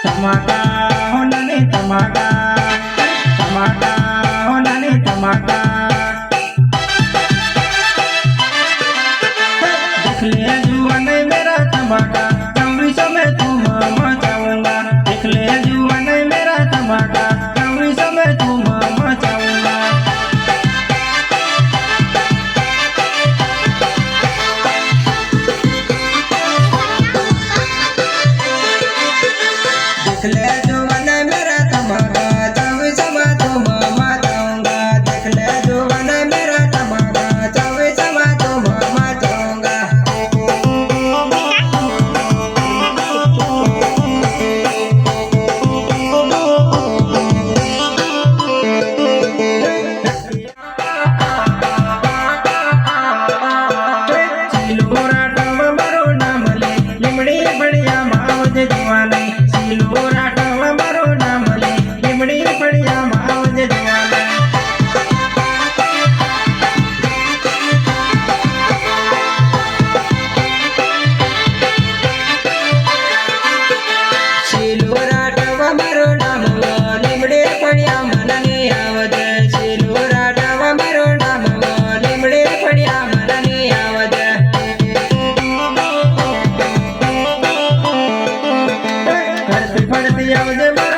धमाका होना ने धमाका धमाका होना ने धमाका देख ले जुआ नहीं मेरा धमाका चौबीस में तुम मचाऊंगा देख ले जुआ नहीं मेरा धमाका चौबीस में तुम मचाऊंगा देख ले जुआ नहीं मेरा धमाका चौबीस में तुम मचाऊंगा देख ले जुआ नहीं मेरा धमाका चौबीस में तुम मचाऊंगा सिलोरा टवा मारो नाम ले લીમડી ફળિયા માવજ જવાને સિલોરા ટવા મારો નામ લે લીમડી ફળિયા માવજ જવાને સિલોરા ટવા મારો નામ લીમડી ફળિયા મનને આવજ સિલોરા ટવા મારો નામ લીમડી ફળિયા મનને આવજ फड़ती आवजे